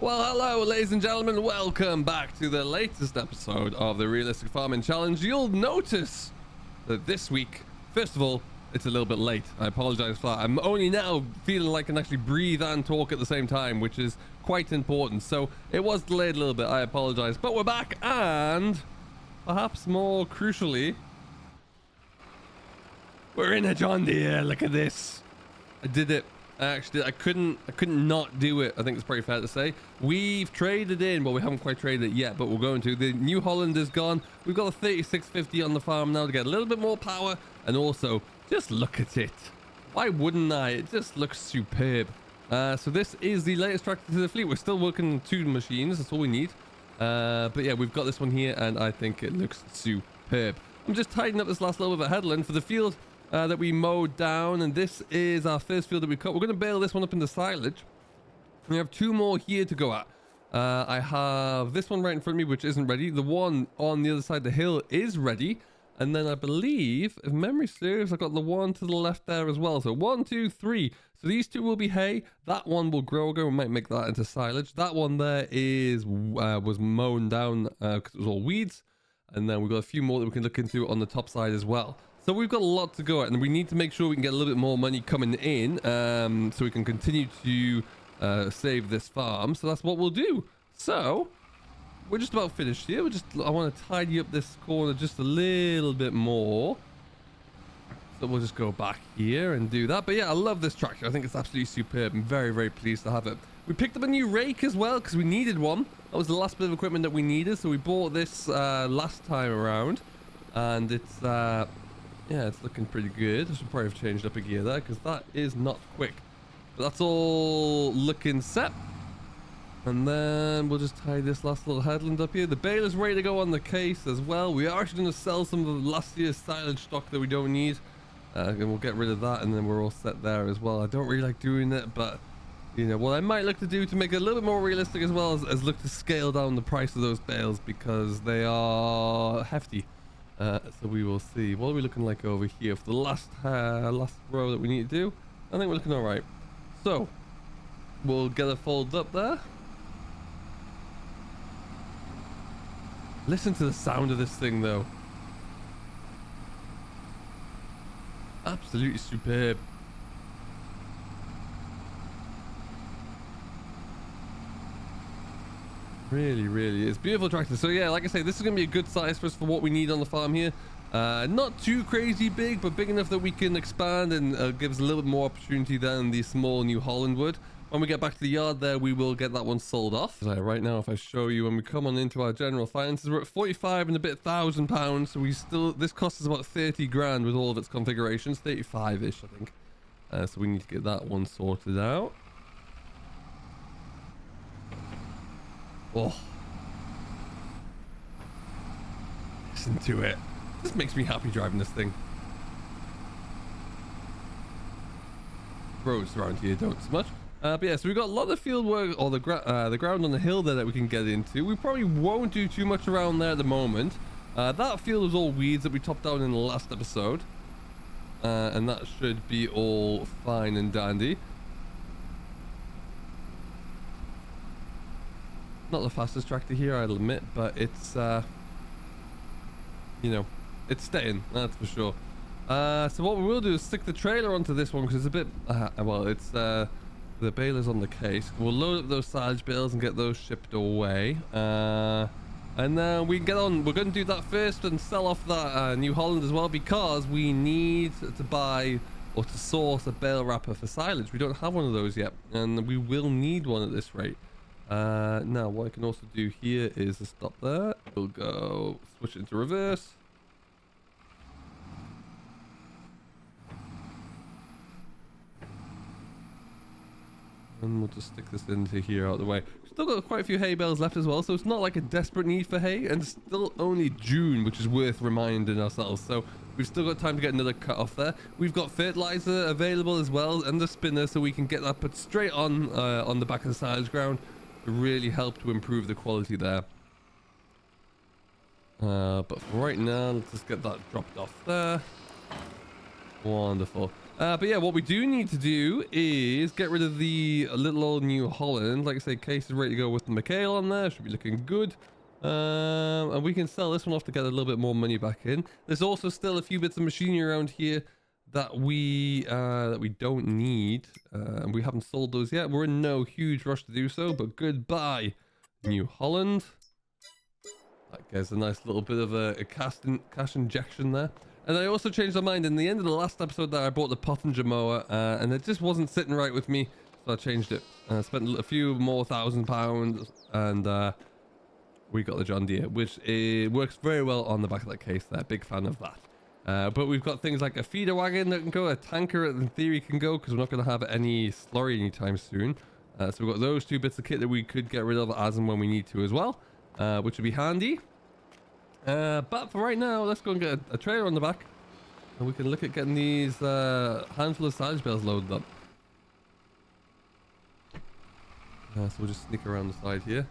Well, hello, ladies and gentlemen. Welcome back to the latest episode of the Realistic Farming Challenge. You'll notice that this week, first of all, it's a little bit late. I apologize for that. I'm only now feeling like I can actually breathe and talk at the same time, which is quite important. So it was delayed a little bit. I apologize. But we're back, and perhaps more crucially, we're in a John Deere. Look at this. I did it. Actually, I couldn't not do it. I think it's pretty fair to say. We've traded in, well, we haven't quite traded it yet, but we're going to. The New Holland is gone. We've got a 3650 on the farm now to get a little bit more power, and also just look at it. Why wouldn't I? It just looks superb. So this is the latest tractor to the fleet. We're still working 2 machines. That's all we need. But yeah, we've got this one here, and I think it looks superb. I'm just tidying up this last little bit of a headland for the field that we mowed down, and this is our first field that we cut. We're going to bale this one up into silage. We have 2 more here to go at. I have this one right in front of me, which isn't ready. The one on the other side of the hill is ready, and then I believe, if memory serves, I've got the one to the left there as well. So 1, 2, 3. So these 2 will be hay. That one will grow. We might make that into silage. That one there is was mown down because it was all weeds, and then we've got a few more that we can look into on the top side as well. So we've got a lot to go at, and we need to make sure we can get a little bit more money coming in so we can continue to save this farm. So that's what we'll do. So we're just about finished here. I want to tidy up this corner just a little bit more. So we'll just go back here and do that. But yeah, I love this tractor. I think it's absolutely superb. I'm very, very pleased to have it. We picked up a new rake as well because we needed one. That was the last bit of equipment that we needed. So we bought this last time around, and it's... yeah, it's looking pretty good. I should probably have changed up a gear there because that is not quick. But that's all looking set. And then we'll just tie this last little headland up here. The bale is ready to go on the case as well. We are actually going to sell some of the last year's silage stock that we don't need. And we'll get rid of that, and then we're all set there as well. I don't really like doing it, but you know what I might look to do to make it a little bit more realistic as well as look to scale down the price of those bales because they are hefty. So we will see. What are we looking like over here for the last row that we need to do? I think we're looking all right. So we'll get it folded up there. Listen to the sound of this thing, though. Absolutely superb. Really, really is. Beautiful tractor. So yeah, like I say, this is going to be a good size for us for what we need on the farm here. Not too crazy big, but big enough that we can expand and give us a little bit more opportunity than the small New Holland would. When we get back to the yard there, we will get that one sold off. So right now, if I show you, when we come on into our general finances, we're at 45 and a bit £1,000. So this costs us about 30 grand with all of its configurations, 35-ish, I think. So we need to get that one sorted out. Oh, listen to it. This makes me happy driving this thing. Roads around here don't so much. But yeah, so we've got a lot of field work, or the ground on the hill there that we can get into. We probably won't do too much around there at the moment. That field was all weeds that we topped down in the last episode. And that should be all fine and dandy. Not the fastest tractor here, I'll admit, but it's, you know, it's staying, that's for sure. So what we will do is stick the trailer onto this one because it's a bit, well, it's, the bale is on the case. We'll load up those silage bales and get those shipped away. And then we can get on. We're going to do that first and sell off that New Holland as well because we need to buy or to source a bale wrapper for silage. We don't have one of those yet, and we will need one at this rate. Now what I can also do here is to stop there. We'll go switch it into reverse. And we'll just stick this into here out of the way. We've still got quite a few hay bales left as well, so it's not like a desperate need for hay, and it's still only June, which is worth reminding ourselves. So we've still got time to get another cut off there. We've got fertilizer available as well, and the spinner, so we can get that put straight on the back of the silage ground to really help to improve the quality there. But for right now, let's just get that dropped off there. Wonderful. But yeah, what we do need to do is get rid of the little old New Holland. Like I say, case is ready to go with the McHale on there. Should be looking good. And we can sell this one off to get a little bit more money back in. There's also still a few bits of machinery around here that we don't need, and we haven't sold those yet. We're in no huge rush to do so, but goodbye, New Holland. That gives a nice little bit of a cash injection there. And I also changed my mind in the end of the last episode that I bought the Pottinger mower, and it just wasn't sitting right with me, so I changed it. I spent a few more £1,000, and we got the John Deere, which works very well on the back of that case there. Big fan of that. But we've got things like a feeder wagon that can go, a tanker in theory can go, because we're not going to have any slurry anytime soon. So we've got those two bits of kit that we could get rid of as and when we need to as well, which would be handy. But for right now, let's go and get a trailer on the back, and we can look at getting these handful of silage bales loaded up. So we'll just sneak around the side here.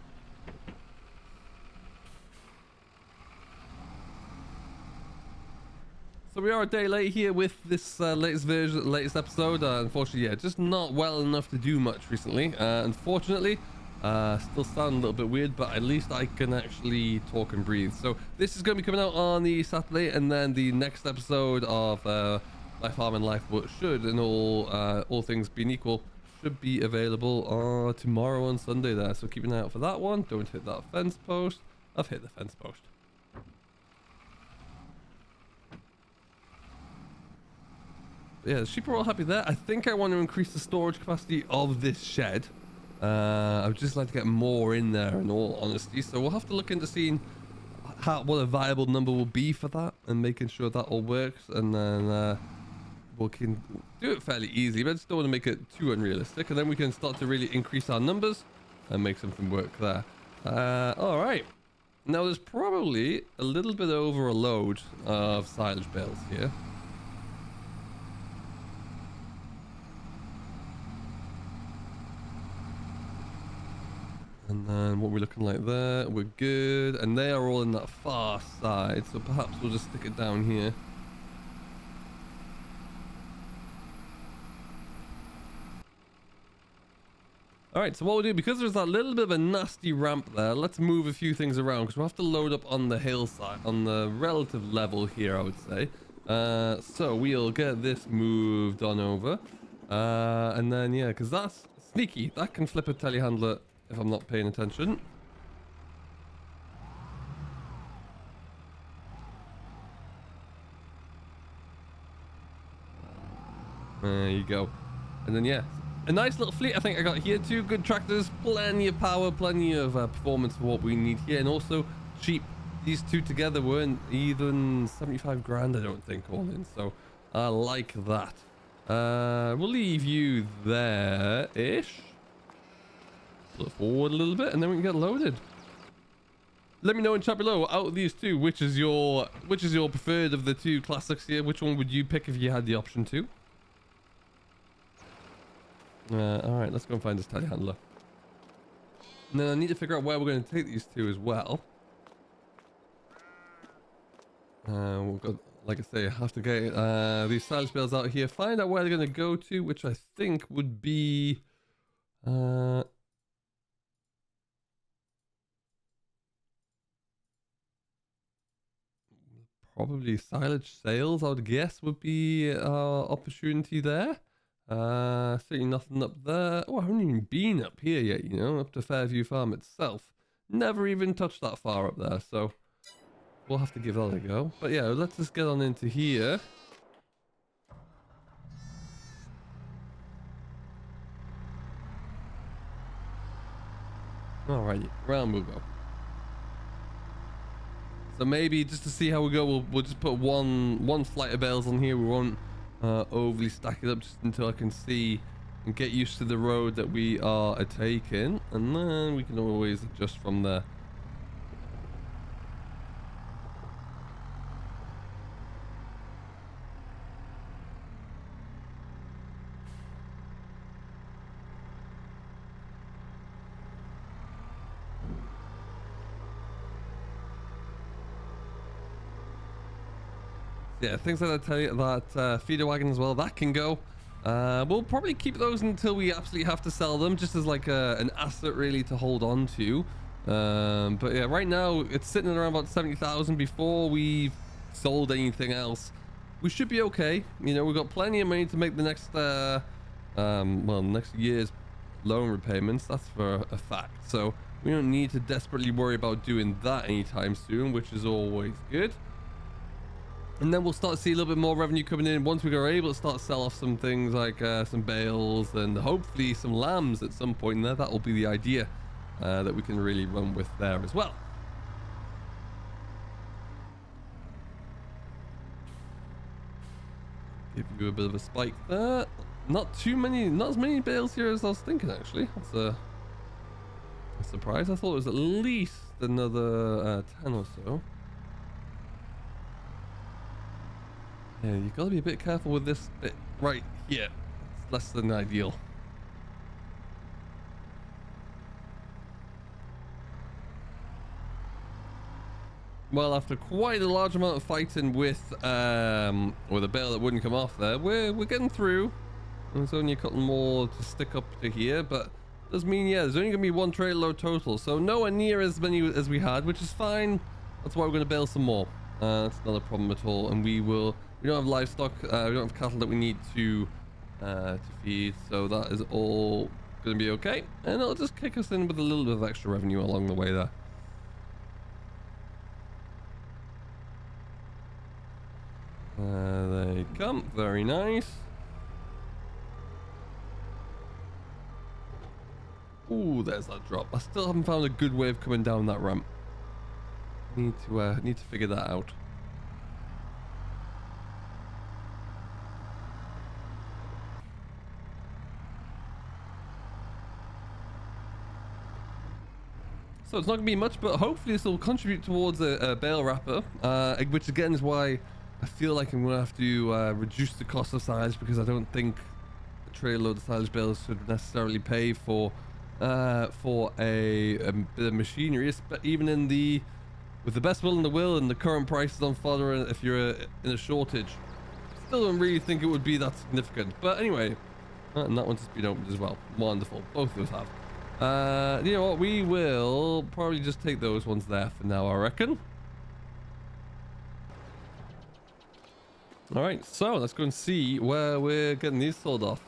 So we are a day late here with this latest episode. Unfortunately, yeah, just not well enough to do much recently. Unfortunately, still sound a little bit weird, but at least I can actually talk and breathe. So this is going to be coming out on the Saturday, and then the next episode of Life Farm and Life should, in all things being equal, should be available tomorrow on Sunday there. So keep an eye out for that one. Don't hit that fence post. I've hit the fence post. Yeah, the sheep are all happy there. I think I want to increase the storage capacity of this shed. I would just like to get more in there, in all honesty. So we'll have to look into seeing what a viable number will be for that, and making sure that all works. And then we can do it fairly easily, but I just don't want to make it too unrealistic. And then we can start to really increase our numbers and make something work there. All right. Now there's probably a little bit over a load of silage bales here. And then what we're looking like there, we're good. And they are all in that far side, so perhaps we'll just stick it down here. Alright, so what we'll do, because there's that little bit of a nasty ramp there, let's move a few things around, because we'll have to load up on the hillside, on the relative level here, I would say. So we'll get this moved on over. And then, yeah, because that's sneaky. That can flip a telehandler if I'm not paying attention. There you go. And then, yeah, a nice little fleet I think I got here. Two good tractors, plenty of power, plenty of performance for what we need here, and also cheap. These two together weren't even 75 grand, I don't think, all in. So I like that. We'll leave you there-ish. Look forward a little bit, and then we can get loaded. Let me know in chat below, out of these two, which is your preferred of the two classics here. Which one would you pick if you had the option to? All right, let's go and find this telehandler. And then I need to figure out where we're going to take these two as well. We've got, like I say, I have to get these silage bales out here, find out where they're going to go to, which I think would be probably silage sales, I would guess, would be our opportunity there. Certainly nothing up there. Oh, I haven't even been up here yet, you know, up to Fairview Farm itself. Never even touched that far up there, so we'll have to give that a go. But yeah, let's just get on into here. Alright, round we'll go. So maybe just to see how we go, we'll just put one flight of bales on here. We won't overly stack it up just until I can see and get used to the road that we are taking, and then we can always adjust from there. Yeah, things like that feeder wagon as well, that can go. We'll probably keep those until we absolutely have to sell them, just as like an asset really to hold on to. But yeah, right now it's sitting at around about 70,000 before we've sold anything else. We should be okay. You know, we've got plenty of money to make the next next year's loan repayments, that's for a fact. So we don't need to desperately worry about doing that anytime soon, which is always good. And then we'll start to see a little bit more revenue coming in once we are able to start to sell off some things like some bales and hopefully some lambs at some point in there. That will be the idea that we can really run with there as well. Give you a bit of a spike there. Not as many bales here as I was thinking, actually. That's a surprise. I thought it was at least another 10 or so. Yeah, you gotta be a bit careful with this bit right here. It's less than ideal. Well, after quite a large amount of fighting with a bale that wouldn't come off there, we're getting through. There's only a couple more to stick up to here, but does mean, yeah, there's only gonna be one trailer load total, so nowhere near as many as we had, which is fine. That's why we're gonna bale some more. That's not a problem at all, and we don't have livestock, we don't have cattle that we need to feed, so that is all gonna be okay, and it'll just kick us in with a little bit of extra revenue along the way there. They come, very nice. Ooh, there's that drop. I still haven't found a good way of coming down that ramp. Need to figure that out. So it's not going to be much, but hopefully this will contribute towards a bale wrapper, which again is why I feel like I'm going to have to reduce the cost of silage, because I don't think a trailer load of silage bales should necessarily pay for a bit of machinery, but even with the best will in the will and the current prices on fodder, if you're in a shortage, still don't really think it would be that significant. But anyway, and that one's just been opened as well. Wonderful, both of us have. You know what, we will probably just take those ones there for now, I reckon. All right, so let's go and see where we're getting these sold off.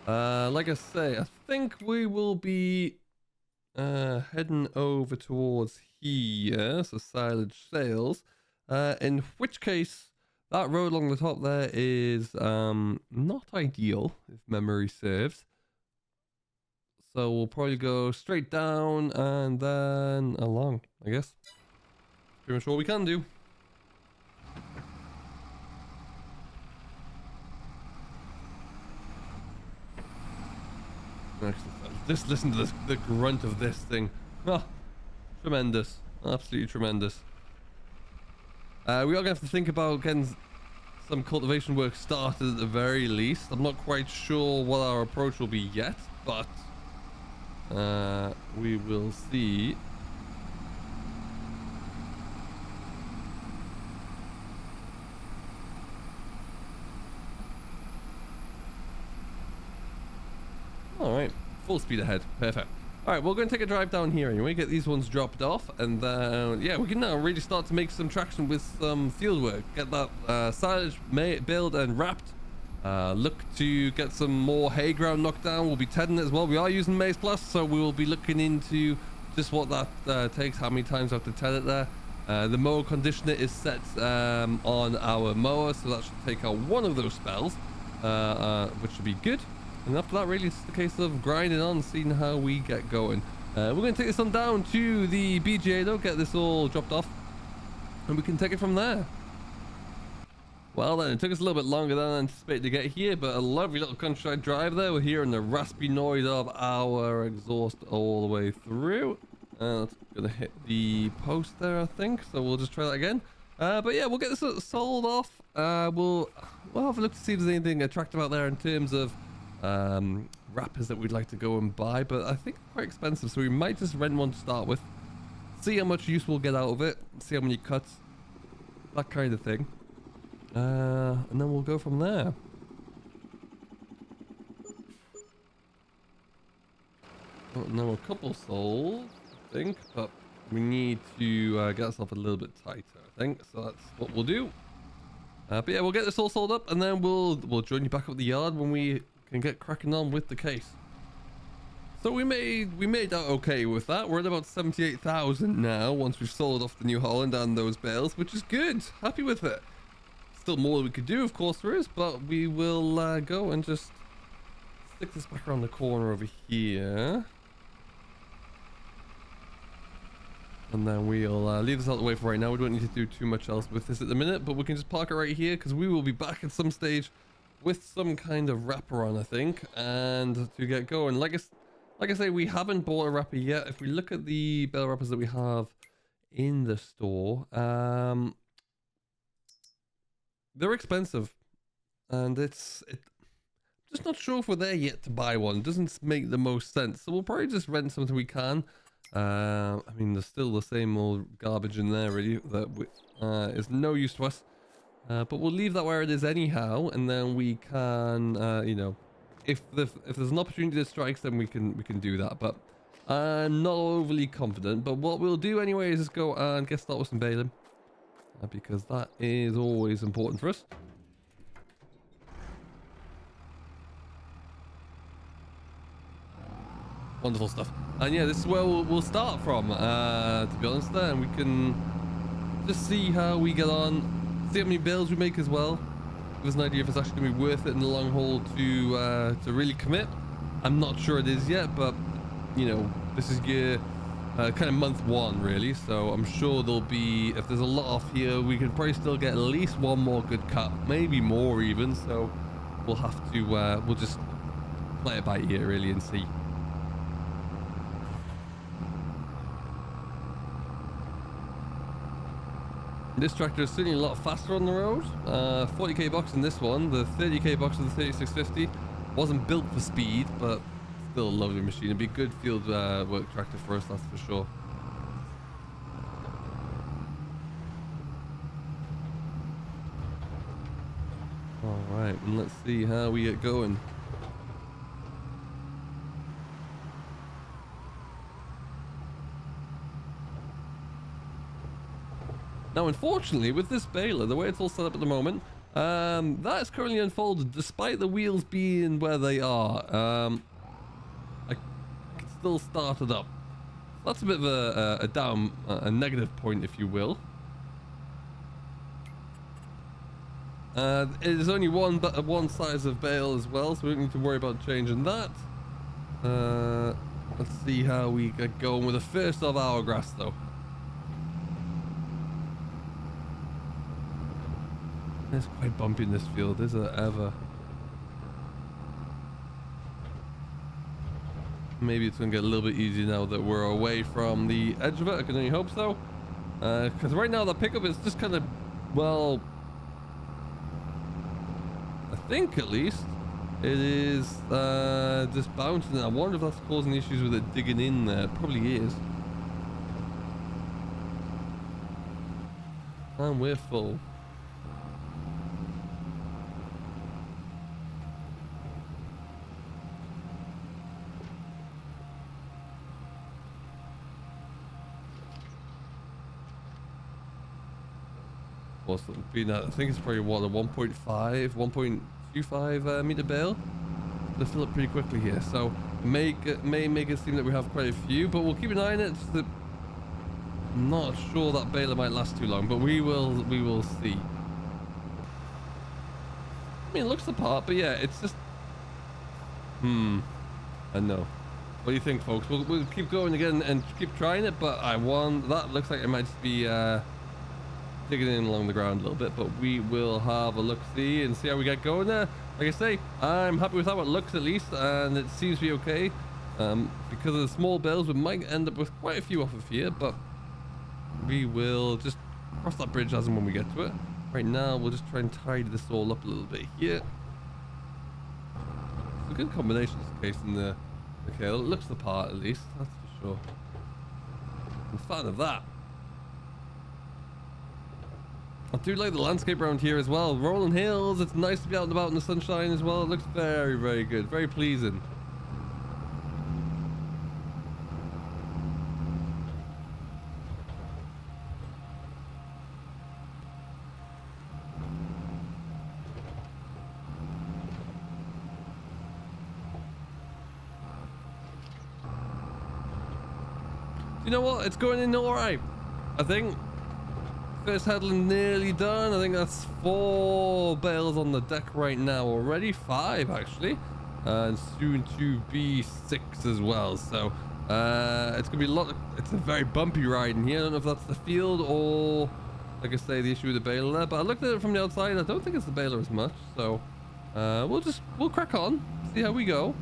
Like I say, I think we will be heading over towards here, so silage sales, in which case that road along the top there is not ideal, if memory serves. So we'll probably go straight down and then along, I guess. Pretty much all we can do. Just listen to the grunt of this thing. Oh, tremendous. Absolutely tremendous. We are going to have to think about getting some cultivation work started at the very least. I'm not quite sure what our approach will be yet, but we will see. All right, full speed ahead. Perfect. All right, we're going to take a drive down here anyway, get these ones dropped off, and then yeah, we can now really start to make some traction with some field work. Get that silage baled and wrapped. Look to get some more hay ground knocked down. We'll be tedding it as well. We are using Maize Plus, so we will be looking into just what that takes, how many times I have to ted it there. The mower conditioner is set on our mower, so that should take out one of those spells, which should be good. And after that, really, it's the case of grinding on, seeing how we get going. We're going to take this on down to the BGA though, get this all dropped off, and we can take it from there. Well then, it took us a little bit longer than I anticipated to get here, but a lovely little countryside drive there. We're hearing the raspy noise of our exhaust all the way through. It's going to hit the post there, I think, so we'll just try that again. But yeah, we'll get this sold off. We'll have a look to see if there's anything attractive out there in terms of wrappers that we'd like to go and buy, but I think they're quite expensive, so we might just rent one to start with, see how much use we'll get out of it, see how many cuts, that kind of thing. And then we'll go from there. Oh, now a couple sold, I think, but we need to get ourselves a little bit tighter, I think. So that's what we'll do. But yeah, we'll get this all sold up, and then we'll join you back up the yard when we can get cracking on with the case. So we made out okay with that. We're at about 78,000 now once we've sold off the New Holland and those bales, which is good. Happy with it. Still more we could do, of course there is, but we will go and just stick this back around the corner over here. And then we'll leave this out of the way for right now. We don't need to do too much else with this at the minute, but we can just park it right here because we will be back at some stage with some kind of wrapper on, I think, and to get going. Like I say, we haven't bought a wrapper yet. If we look at the bale wrappers that we have in the store, they're expensive, and just not sure if we're there yet to buy one. It doesn't make the most sense, so we'll probably just rent something we can. I mean, there's still the same old garbage in there, really, that is no use to us. But we'll leave that where it is anyhow, and then we can, you know, if there's an opportunity that strikes, then we can do that. But I'm not overly confident. But what we'll do anyway is just go and get started with some baling, because that is always important for us. Wonderful stuff. And yeah, this is where we'll start from, to be honest there, and we can just see how we get on, see how many bales we make as well. Give us an idea if it's actually going to be worth it in the long haul to really commit. I'm not sure it is yet, but you know, this is your kind of month one really, so I'm sure there'll be, if there's a lot off here, we could probably still get at least one more good cut, maybe more even, so we'll have to, we'll just play it by ear really and see. This tractor is certainly a lot faster on the road. 40k box in this one. The 30k box of the 3650 wasn't built for speed, but still a lovely machine. It'd be a good field work tractor for us, that's for sure. Alright, and let's see how we get going. Now, unfortunately, with this baler, the way it's all set up at the moment, that is currently unfolded despite the wheels being where they are. I can still start it up. That's a bit of a negative point, if you will. It is only one size of bale as well, so we don't need to worry about changing that. Let's see how we get going with the first of our grass, though. It's quite bumpy in this field, is it ever? Maybe it's going to get a little bit easier now that we're away from the edge of it. I can only hope so. Because right now the pickup is just kind of, well, I think at least, it is just bouncing. I wonder if that's causing issues with it digging in there. It probably is. And we're full. I think it's probably what, a 1.25 meter bale. They fill up pretty quickly here, so may make it seem that we have quite a few, but we'll keep an eye on it. I'm not sure that baler might last too long, but we will see. I mean, it looks the part, but yeah, it's just I know. What do you think, folks? We'll keep going again and keep trying it, but that looks like it might just be digging in along the ground a little bit, but we will have a look-see and see how we get going there. Like I say, I'm happy with how it looks at least, and it seems to be okay. Because of the small bales, we might end up with quite a few off of here, but we will just cross that bridge as and when we get to it. Right now, we'll just try and tidy this all up a little bit here. It's a good combination of case in the kale. It looks the part at least, that's for sure. I'm a fan of that. I do like the landscape around here as well. Rolling hills. It's nice to be out and about in the sunshine as well. It looks very, very good. Very pleasing. You know what? It's going in all right. I think first headland nearly done. I think that's 4 bales on the deck right now already. 5 actually, and soon to be 6 as well. So it's gonna be it's a very bumpy ride in here. I don't know if that's the field or, like I say, the issue with the baler there. But I looked at it from the outside. I don't think it's the baler as much. So we'll crack on, see how we go,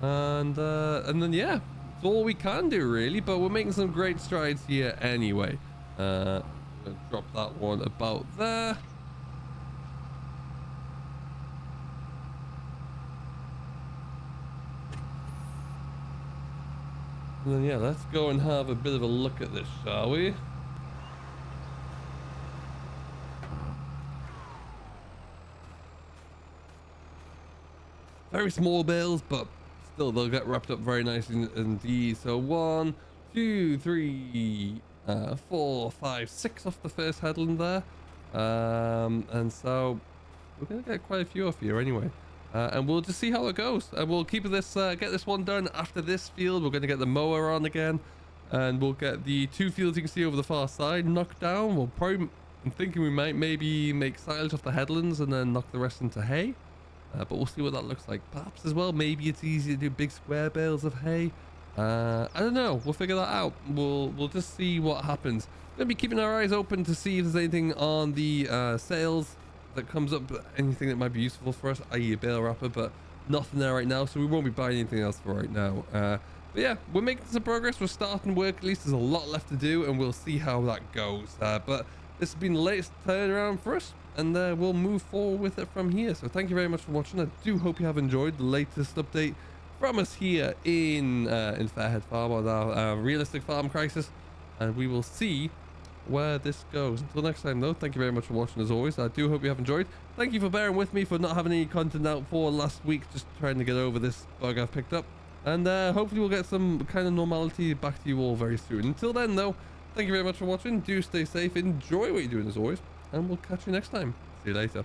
and then yeah. All we can do really, but we're making some great strides here anyway. Drop that one about there. And then yeah, let's go and have a bit of a look at this, shall we? Very small bales, but still they'll get wrapped up very nicely indeed. So 1, 2, 3, 4, 5, 6 off the first headland there, and so we're gonna get quite a few off here anyway, and we'll just see how it goes, and we'll keep this get this one done. After this field, we're going to get the mower on again, and we'll get the 2 fields you can see over the far side knocked down. We'll probably, I'm thinking we might maybe make silage off the headlands and then knock the rest into hay. But we'll see what that looks like. Perhaps as well, maybe it's easy to do big square bales of hay. I don't know. We'll figure that out. We'll just see what happens. Gonna be keeping our eyes open to see if there's anything on the sales that comes up, anything that might be useful for us, i.e. a bale wrapper, but nothing there right now, so we won't be buying anything else for right now. But yeah, we're making some progress. We're starting work. At least there's a lot left to do, and we'll see how that goes. But this has been the latest turnaround for us, and we'll move forward with it from here. So thank you very much for watching. I do hope you have enjoyed the latest update from us here in Fairhead Farm on our realistic farm crisis, and we will see where this goes. Until next time though, thank you very much for watching as always. I do hope you have enjoyed. Thank you for bearing with me for not having any content out for last week, just trying to get over this bug I've picked up, and hopefully we'll get some kind of normality back to you all very soon. Until then though, thank you very much for watching. Do stay safe, enjoy what you're doing as always, and we'll catch you next time. See you later.